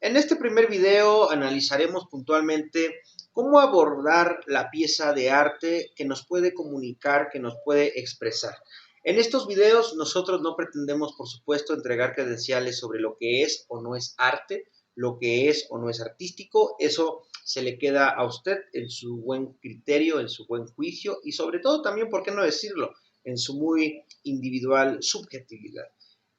En este primer video analizaremos puntualmente cómo abordar la pieza de arte que nos puede comunicar, que nos puede expresar. En estos videos nosotros no pretendemos, por supuesto, entregar credenciales sobre lo que es o no es arte, lo que es o no es artístico. Eso se le queda a usted en su buen criterio, en su buen juicio y sobre todo también, ¿por qué no decirlo?, en su muy individual subjetividad.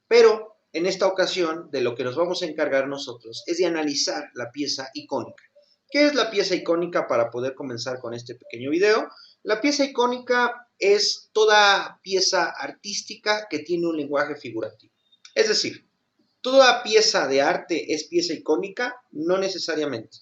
Pero en esta ocasión, de lo que nos vamos a encargar nosotros es de analizar la pieza icónica. ¿Qué es la pieza icónica para poder comenzar con este pequeño video? La pieza icónica es toda pieza artística que tiene un lenguaje figurativo. Es decir, ¿toda pieza de arte es pieza icónica? No necesariamente.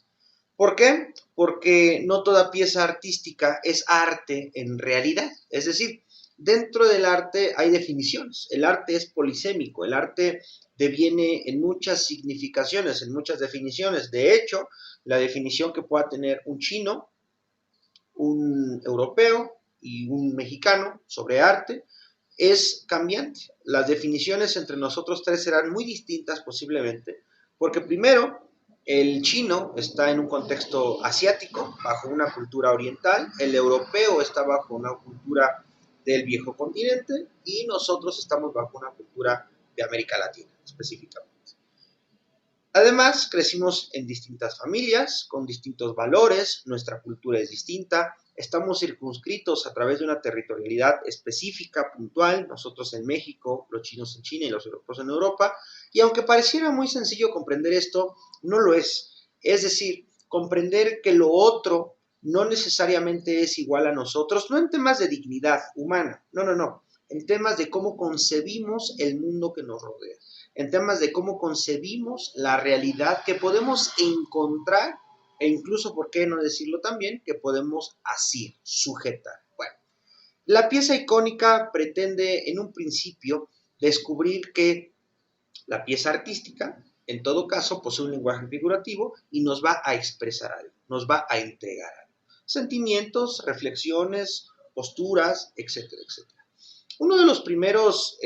¿Por qué? Porque no toda pieza artística es arte en realidad. Es decir, dentro del arte hay definiciones. El arte es polisémico, el arte deviene en muchas significaciones, en muchas definiciones. De hecho, la definición que pueda tener un chino, un europeo y un mexicano sobre arte es cambiante. Las definiciones entre nosotros tres serán muy distintas posiblemente, porque primero, el chino está en un contexto asiático, bajo una cultura oriental, el europeo está bajo una cultura del viejo continente y nosotros estamos bajo una cultura de América Latina específicamente. Además, crecimos en distintas familias, con distintos valores, nuestra cultura es distinta, estamos circunscritos a través de una territorialidad específica, puntual, nosotros en México, los chinos en China y los europeos en Europa, y aunque pareciera muy sencillo comprender esto, no lo es. Es decir, comprender que lo otro no necesariamente es igual a nosotros, no en temas de dignidad humana, no, en temas de cómo concebimos el mundo que nos rodea, en temas de cómo concebimos la realidad que podemos encontrar e incluso, ¿por qué no decirlo también?, que podemos asir, sujetar. Bueno, la pieza icónica pretende en un principio descubrir que la pieza artística, en todo caso, posee un lenguaje figurativo y nos va a expresar algo, nos va a entregar algo. Sentimientos, reflexiones, posturas, etcétera, etcétera. Uno de los primeros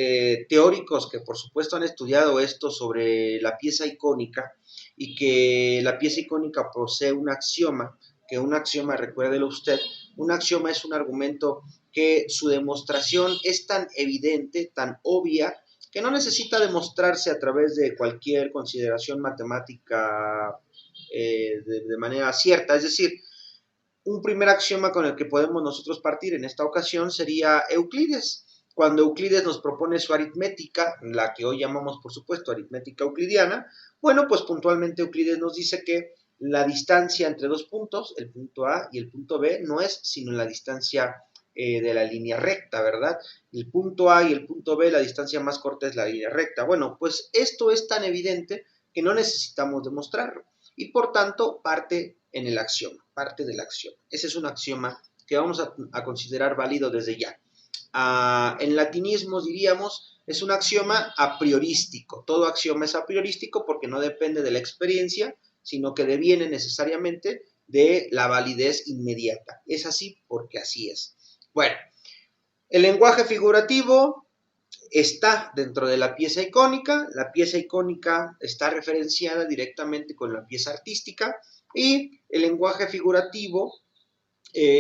teóricos que por supuesto han estudiado esto sobre la pieza icónica y que la pieza icónica posee un axioma, que un axioma, recuérdelo usted, un axioma es un argumento que su demostración es tan evidente, tan obvia, que no necesita demostrarse a través de cualquier consideración matemática de manera cierta. Es decir, un primer axioma con el que podemos nosotros partir en esta ocasión sería Euclides. Cuando Euclides nos propone su aritmética, la que hoy llamamos por supuesto aritmética euclidiana, bueno, pues puntualmente Euclides nos dice que la distancia entre dos puntos, el punto A y el punto B, no es sino la distancia de la línea recta, ¿verdad? El punto A y el punto B, la distancia más corta es la línea recta. Bueno, pues esto es tan evidente que no necesitamos demostrarlo y por tanto parte en el axioma, parte del axioma. Ese es un axioma que vamos a considerar válido desde ya. En latinismo diríamos, es un axioma a priorístico. Todo axioma es a priorístico porque no depende de la experiencia, sino que deviene necesariamente de la validez inmediata. Es así porque así es. Bueno, el lenguaje figurativo está dentro de la pieza icónica está referenciada directamente con la pieza artística y el lenguaje figurativo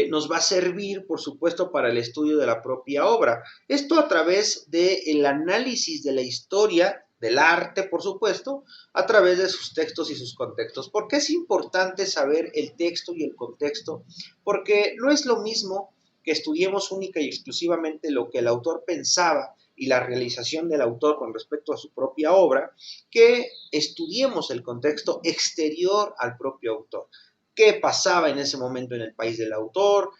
nos va a servir, por supuesto, para el estudio de la propia obra. Esto a través del análisis de la historia del arte, por supuesto, a través de sus textos y sus contextos. ¿Por qué es importante saber el texto y el contexto? Porque no es lo mismo que estudiemos única y exclusivamente lo que el autor pensaba y la realización del autor con respecto a su propia obra, que estudiemos el contexto exterior al propio autor. ¿Qué pasaba en ese momento en el país del autor?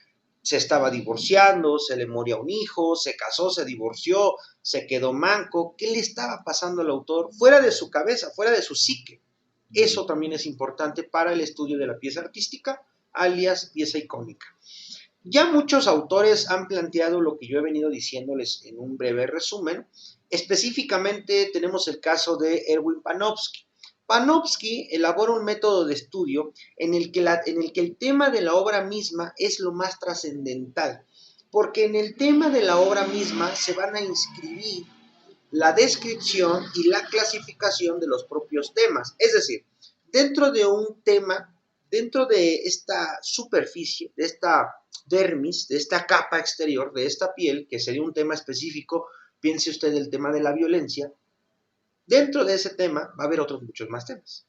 Se estaba divorciando, se le moría un hijo, se casó, se divorció, se quedó manco. ¿Qué le estaba pasando al autor fuera de su cabeza, fuera de su psique? Eso también es importante para el estudio de la pieza artística, alias pieza icónica. Ya muchos autores han planteado lo que yo he venido diciéndoles en un breve resumen. Específicamente tenemos el caso de Erwin Panofsky. Panofsky elabora un método de estudio en el que el tema de la obra misma es lo más trascendental, porque en el tema de la obra misma se van a inscribir la descripción y la clasificación de los propios temas. Es decir, dentro de un tema, dentro de esta superficie, de esta dermis, de esta capa exterior, de esta piel, que sería un tema específico, piense usted el tema de la violencia, dentro de ese tema va a haber otros muchos más temas.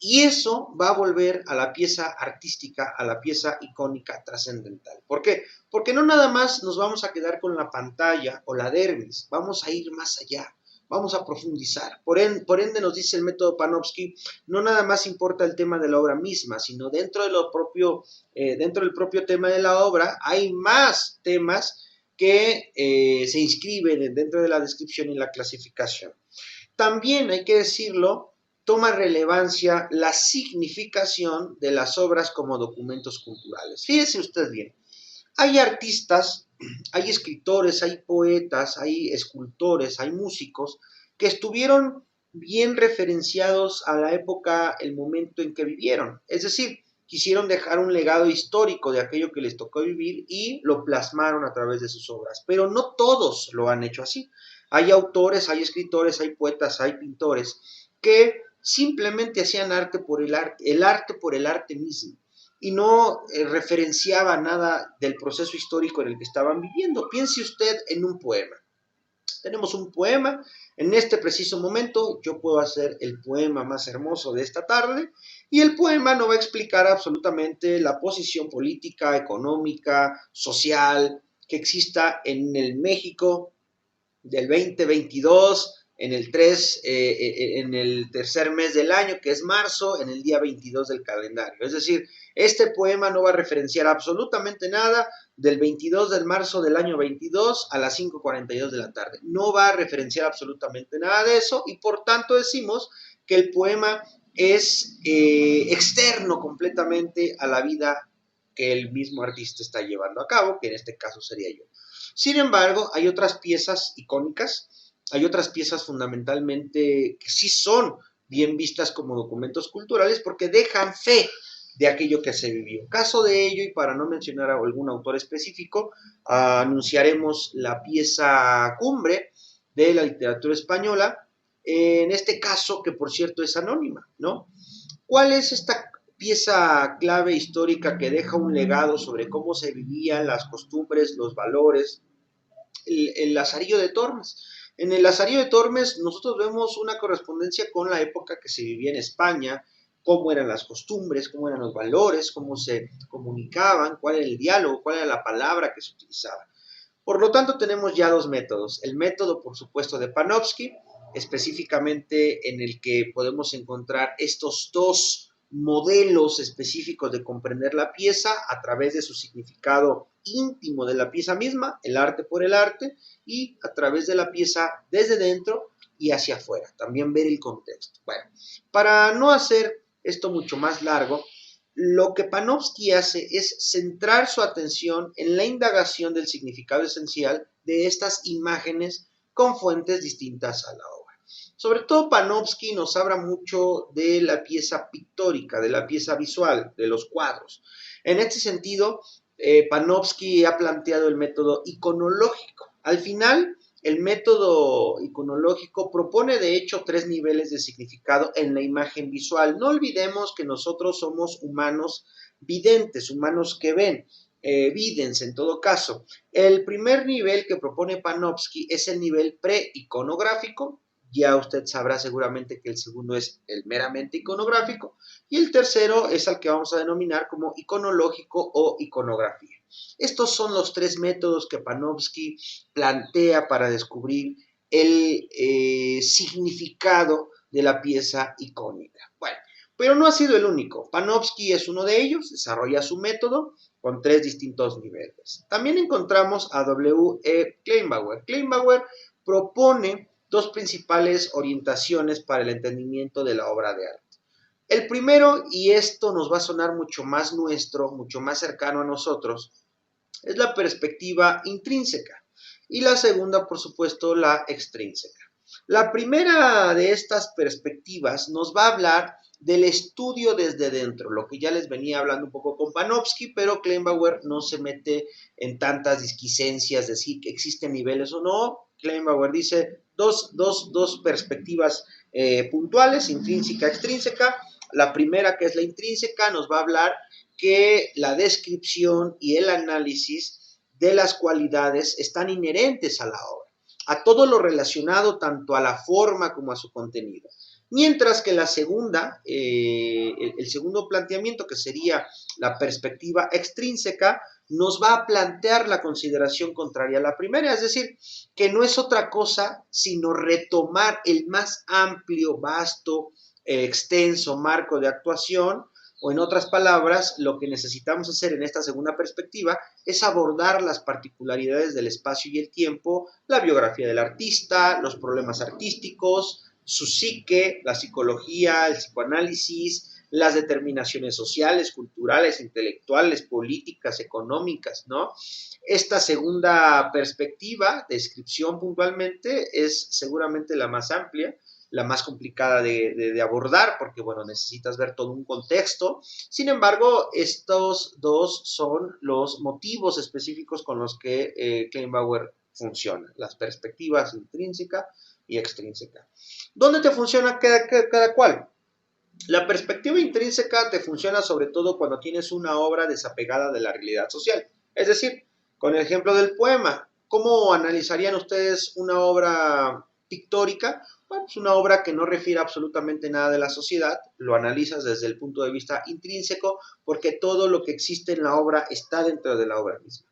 Y eso va a volver a la pieza artística, a la pieza icónica trascendental. ¿Por qué? Porque no nada más nos vamos a quedar con la pantalla o la dermis, vamos a ir más allá, vamos a profundizar. Por ende nos dice el método Panofsky, no nada más importa el tema de la obra misma, sino dentro del propio tema de la obra hay más temas que se inscriben dentro de la descripción y la clasificación. También hay que decirlo, toma relevancia la significación de las obras como documentos culturales. Fíjese usted bien, hay artistas, hay escritores, hay poetas, hay escultores, hay músicos que estuvieron bien referenciados a la época, el momento en que vivieron. Es decir, quisieron dejar un legado histórico de aquello que les tocó vivir y lo plasmaron a través de sus obras. Pero no todos lo han hecho así. Hay autores, hay escritores, hay poetas, hay pintores que simplemente hacían arte por el arte por el arte mismo y no referenciaba nada del proceso histórico en el que estaban viviendo. Piense usted en un poema. Tenemos un poema, en este preciso momento yo puedo hacer el poema más hermoso de esta tarde y el poema no va a explicar absolutamente la posición política, económica, social que exista en el México del 2022, en el tercer mes del año, que es marzo, en el día 22 del calendario. Es decir, este poema no va a referenciar absolutamente nada del 22 de marzo del año 22 a las 5:42 de la tarde. No va a referenciar absolutamente nada de eso y por tanto decimos que el poema es externo completamente a la vida que el mismo artista está llevando a cabo, que en este caso sería yo. Sin embargo, hay otras piezas icónicas, hay otras piezas fundamentalmente que sí son bien vistas como documentos culturales porque dejan fe de aquello que se vivió. Caso de ello, y para no mencionar a algún autor específico, anunciaremos la pieza cumbre de la literatura española, en este caso, que por cierto es anónima, ¿no? ¿Cuál es esta pieza clave histórica que deja un legado sobre cómo se vivían las costumbres, los valores? El Lazarillo de Tormes. En el Lazarillo de Tormes nosotros vemos una correspondencia con la época que se vivía en España, cómo eran las costumbres, cómo eran los valores, cómo se comunicaban, cuál era el diálogo, cuál era la palabra que se utilizaba. Por lo tanto, tenemos ya dos métodos. El método, por supuesto, de Panofsky, específicamente en el que podemos encontrar estos dos modelos específicos de comprender la pieza a través de su significado íntimo de la pieza misma, el arte por el arte, y a través de la pieza desde dentro y hacia afuera, también ver el contexto. Bueno, para no hacer esto mucho más largo, lo que Panofsky hace es centrar su atención en la indagación del significado esencial de estas imágenes con fuentes distintas a la obra. Sobre todo Panofsky nos habla mucho de la pieza pictórica, de la pieza visual, de los cuadros. En este sentido, Panofsky ha planteado el método iconológico. Al final, el método iconológico propone de hecho tres niveles de significado en la imagen visual. No olvidemos que nosotros somos humanos videntes, humanos que ven, videns en todo caso. El primer nivel que propone Panofsky es el nivel pre-iconográfico. Ya usted sabrá seguramente que el segundo es el meramente iconográfico y el tercero es al que vamos a denominar como iconológico o iconografía. Estos son los tres métodos que Panofsky plantea para descubrir el significado de la pieza icónica. Bueno, pero no ha sido el único. Panofsky es uno de ellos, desarrolla su método con tres distintos niveles. También encontramos a W. E. Kleinbauer. Kleinbauer propone dos principales orientaciones para el entendimiento de la obra de arte. El primero, y esto nos va a sonar mucho más nuestro, mucho más cercano a nosotros, es la perspectiva intrínseca y la segunda, por supuesto, la extrínseca. La primera de estas perspectivas nos va a hablar del estudio desde dentro, lo que ya les venía hablando un poco con Panofsky, pero Kleinbauer no se mete en tantas disquiescencias de si existen niveles o no. Kleinbauer dice dos perspectivas puntuales, intrínseca, extrínseca. La primera, que es la intrínseca, nos va a hablar que la descripción y el análisis de las cualidades están inherentes a la obra, a todo lo relacionado tanto a la forma como a su contenido. Mientras que la segunda, el segundo planteamiento, que sería la perspectiva extrínseca, nos va a plantear la consideración contraria a la primera, es decir, que no es otra cosa sino retomar el más amplio, vasto, extenso marco de actuación, o en otras palabras, lo que necesitamos hacer en esta segunda perspectiva es abordar las particularidades del espacio y el tiempo, la biografía del artista, los problemas artísticos, su psique, la psicología, el psicoanálisis, las determinaciones sociales, culturales, intelectuales, políticas, económicas, ¿no? Esta segunda perspectiva, descripción puntualmente, es seguramente la más amplia, la más complicada de abordar, porque, bueno, necesitas ver todo un contexto. Sin embargo, estos dos son los motivos específicos con los que Kleinbauer funciona, las perspectivas intrínseca y extrínseca. ¿Dónde te funciona cada cual? La perspectiva intrínseca te funciona sobre todo cuando tienes una obra desapegada de la realidad social. Es decir, con el ejemplo del poema, ¿cómo analizarían ustedes una obra pictórica? Bueno, es una obra que no refiere absolutamente nada de la sociedad, lo analizas desde el punto de vista intrínseco, porque todo lo que existe en la obra está dentro de la obra misma.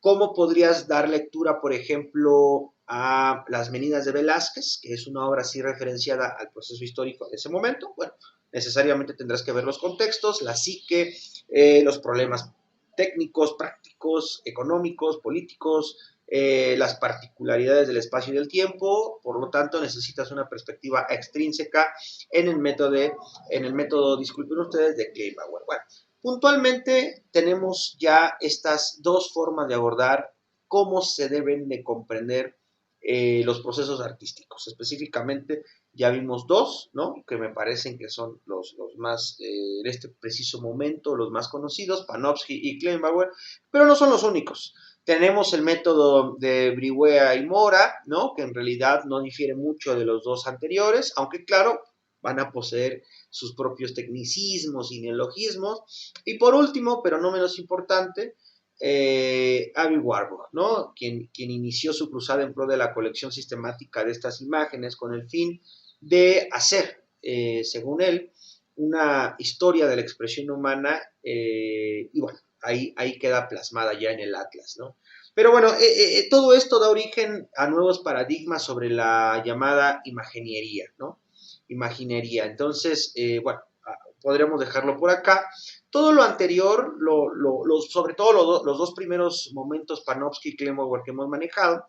¿Cómo podrías dar lectura, por ejemplo, a Las Meninas de Velázquez, que es una obra así referenciada al proceso histórico de ese momento? Bueno, necesariamente tendrás que ver los contextos, la psique, los problemas técnicos, prácticos, económicos, políticos, las particularidades del espacio y del tiempo. Por lo tanto, necesitas una perspectiva extrínseca en el método, disculpen ustedes, de Kleinbauer. Bueno, puntualmente tenemos ya estas dos formas de abordar cómo se deben de comprender los procesos artísticos. Específicamente ya vimos dos, ¿no? Que me parecen que son los más, en este preciso momento, los más conocidos, Panofsky y Kleinbauer, pero no son los únicos. Tenemos el método de Brihuea y Mora, ¿no? Que en realidad no difiere mucho de los dos anteriores, aunque claro, van a poseer sus propios tecnicismos y neologismos. Y por último, pero no menos importante, Andy Warhol, ¿no? Quien inició su cruzada en pro de la colección sistemática de estas imágenes con el fin de hacer, según él, una historia de la expresión humana, y bueno, ahí queda plasmada ya en el Atlas, ¿no? Pero bueno, todo esto da origen a nuevos paradigmas sobre la llamada imaginería, ¿no? Imaginería. Entonces, bueno, podríamos dejarlo por acá. Todo lo anterior, sobre todo los dos primeros momentos, Panofsky y Kleinbauer, que hemos manejado,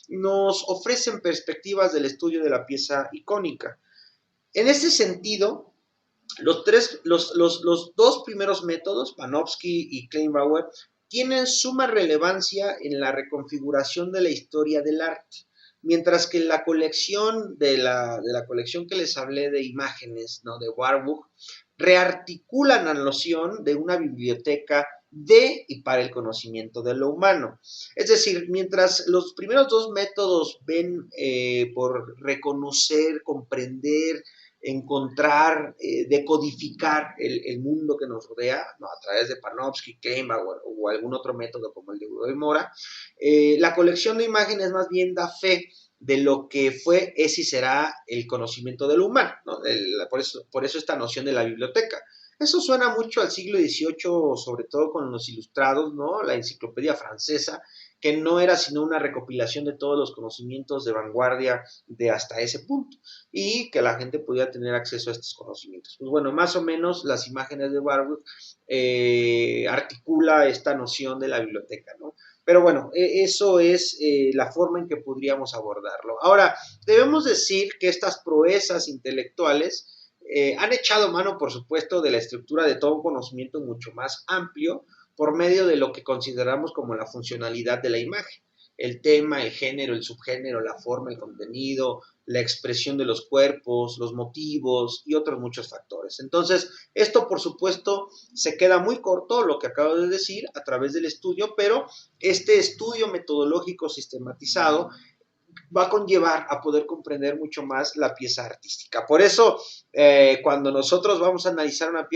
nos ofrecen perspectivas del estudio de la pieza icónica. En ese sentido, los dos primeros métodos, Panofsky y Kleinbauer, tienen suma relevancia en la reconfiguración de la historia del arte, mientras que la colección de la colección que les hablé de imágenes, ¿no? De Warburg, rearticulan la noción de una biblioteca de y para el conocimiento de lo humano. Es decir, mientras los primeros dos métodos ven por reconocer, comprender, encontrar, decodificar el mundo que nos rodea, ¿no? A través de Panofsky, Kleinbauer o algún otro método como el de Udo Mora, la colección de imágenes más bien da fe de lo que fue, es y será el conocimiento de lo humano, ¿no? Por eso esta noción de la biblioteca. Eso suena mucho al siglo XVIII, sobre todo con los ilustrados, ¿no? La enciclopedia francesa, que no era sino una recopilación de todos los conocimientos de vanguardia de hasta ese punto, y que la gente podía tener acceso a estos conocimientos. Pues bueno, más o menos las imágenes de Warburg articula esta noción de la biblioteca, ¿no? Pero bueno, eso es la forma en que podríamos abordarlo. Ahora, debemos decir que estas proezas intelectuales han echado mano, por supuesto, de la estructura de todo un conocimiento mucho más amplio por medio de lo que consideramos como la funcionalidad de la imagen. El tema, el género, el subgénero, la forma, el contenido, la expresión de los cuerpos, los motivos y otros muchos factores. Entonces, esto por supuesto se queda muy corto, lo que acabo de decir, a través del estudio, pero este estudio metodológico sistematizado va a conllevar a poder comprender mucho más la pieza artística. Por eso, cuando nosotros vamos a analizar una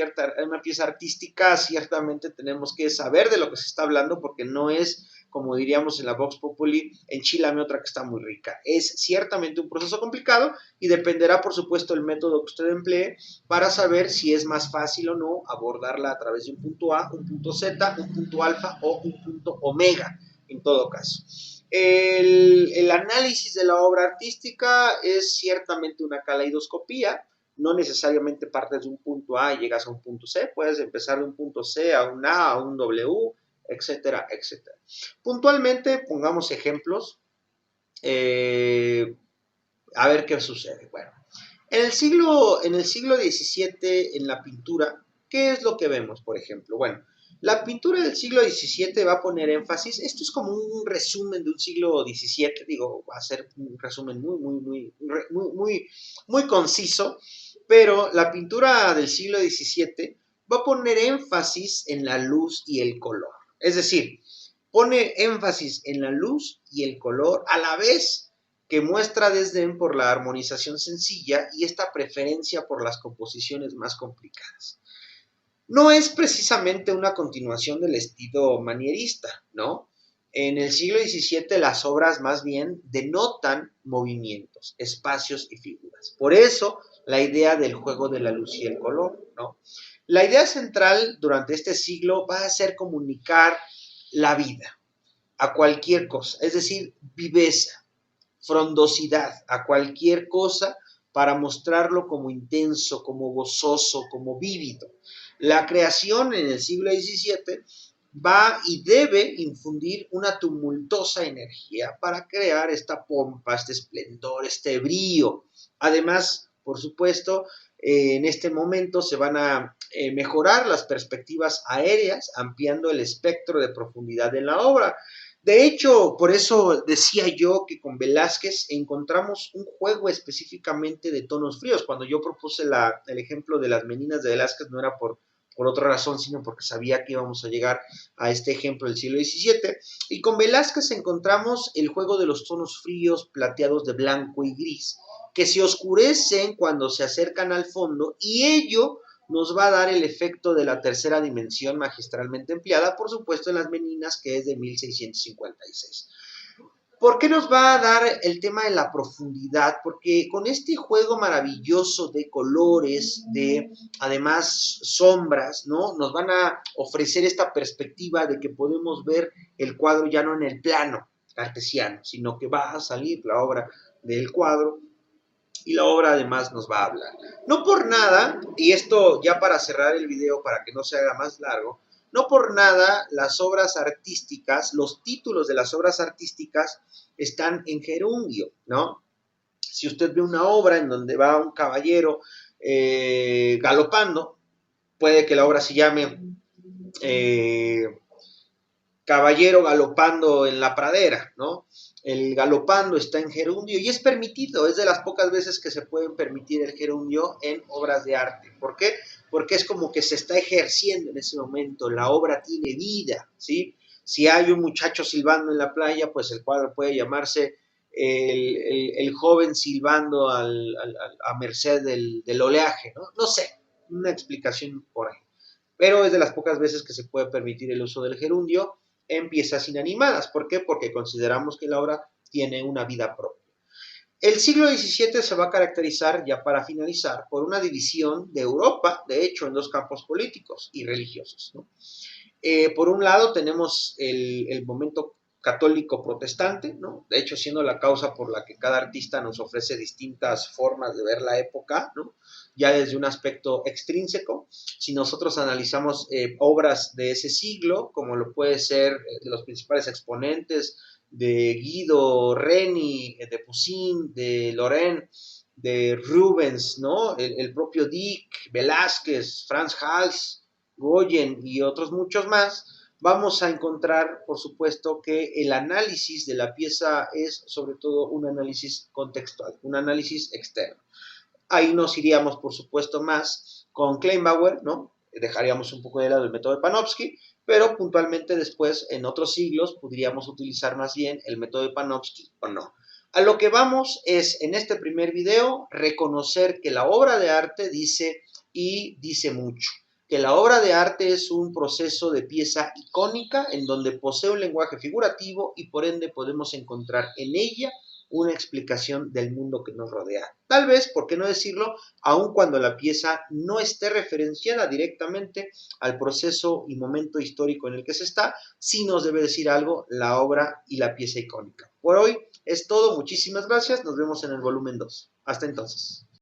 pieza artística, ciertamente tenemos que saber de lo que se está hablando, porque no es, como diríamos en la Vox Populi, enchilame otra que está muy rica. Es ciertamente un proceso complicado y dependerá, por supuesto, el método que usted emplee para saber si es más fácil o no abordarla a través de un punto A, un punto Z, un punto alfa o un punto omega, en todo caso. El análisis de la obra artística es ciertamente una caleidoscopía, no necesariamente partes de un punto A y llegas a un punto C, puedes empezar de un punto C a un A, a un W, etcétera, etcétera. Puntualmente, pongamos ejemplos, a ver qué sucede. Bueno, en el siglo XVII, en la pintura, ¿qué es lo que vemos, por ejemplo? Bueno, la pintura del siglo XVII va a poner énfasis, esto es como un resumen de un siglo XVII, digo, va a ser un resumen muy conciso, pero la pintura del siglo XVII va a poner énfasis en la luz y el color. Es decir, pone énfasis en la luz y el color a la vez que muestra desdén por la armonización sencilla y esta preferencia por las composiciones más complicadas. No es precisamente una continuación del estilo manierista, ¿no? En el siglo XVII las obras más bien denotan movimientos, espacios y figuras. Por eso la idea del juego de la luz y el color, ¿no? La idea central durante este siglo va a ser comunicar la vida a cualquier cosa, es decir, viveza, frondosidad a cualquier cosa para mostrarlo como intenso, como gozoso, como vívido. La creación en el siglo XVII va y debe infundir una tumultuosa energía para crear esta pompa, este esplendor, este brío. Además, por supuesto, en este momento se van a mejorar las perspectivas aéreas, ampliando el espectro de profundidad de la obra. De hecho, por eso decía yo que con Velázquez encontramos un juego específicamente de tonos fríos. Cuando yo propuse el ejemplo de las meninas de Velázquez no era por otra razón, sino porque sabía que íbamos a llegar a este ejemplo del siglo XVII. Y con Velázquez encontramos el juego de los tonos fríos plateados de blanco y gris, que se oscurecen cuando se acercan al fondo y ello nos va a dar el efecto de la tercera dimensión magistralmente empleada, por supuesto, en las meninas, que es de 1656. ¿Por qué nos va a dar el tema de la profundidad? Porque con este juego maravilloso de colores, de además sombras, ¿no? Nos van a ofrecer esta perspectiva de que podemos ver el cuadro ya no en el plano cartesiano, sino que va a salir la obra del cuadro y la obra además nos va a hablar. No por nada, y esto ya para cerrar el video para que no se haga más largo, no por nada las obras artísticas, los títulos de las obras artísticas están en gerundio, ¿no? Si usted ve una obra en donde va un caballero galopando, puede que la obra se llame caballero galopando en la pradera, ¿no? El galopando está en gerundio y es permitido, es de las pocas veces que se pueden permitir el gerundio en obras de arte. ¿Por qué? Porque es como que se está ejerciendo en ese momento, la obra tiene vida, ¿sí? Si hay un muchacho silbando en la playa, pues el cuadro puede llamarse el joven silbando a merced del oleaje, ¿no? No sé, una explicación por ahí. Pero es de las pocas veces que se puede permitir el uso del gerundio en piezas inanimadas. ¿Por qué? Porque consideramos que la obra tiene una vida propia. El siglo XVII se va a caracterizar, ya para finalizar, por una división de Europa, de hecho, en dos campos políticos y religiosos, ¿no? Por un lado tenemos el momento católico protestante, ¿no? De hecho, siendo la causa por la que cada artista nos ofrece distintas formas de ver la época, ¿no? Ya desde un aspecto extrínseco. Si nosotros analizamos obras de ese siglo, como lo puede ser de los principales exponentes de Guido Reni, de Poussin, de Lorraine, de Rubens, ¿no? El propio Dick, Velázquez, Franz Hals, Goyen y otros muchos más, vamos a encontrar, por supuesto, que el análisis de la pieza es sobre todo un análisis contextual, un análisis externo. Ahí nos iríamos, por supuesto, más con Kleinbauer, ¿no? Dejaríamos un poco de lado el método de Panofsky, pero puntualmente después, en otros siglos, podríamos utilizar más bien el método de Panofsky o no. A lo que vamos es, en este primer video, reconocer que la obra de arte dice y dice mucho. Que la obra de arte es un proceso de pieza icónica en donde posee un lenguaje figurativo y por ende podemos encontrar en ella una explicación del mundo que nos rodea. Tal vez, por qué no decirlo, aun cuando la pieza no esté referenciada directamente al proceso y momento histórico en el que se está, sí nos debe decir algo la obra y la pieza icónica. Por hoy es todo, muchísimas gracias, nos vemos en el volumen 2. Hasta entonces.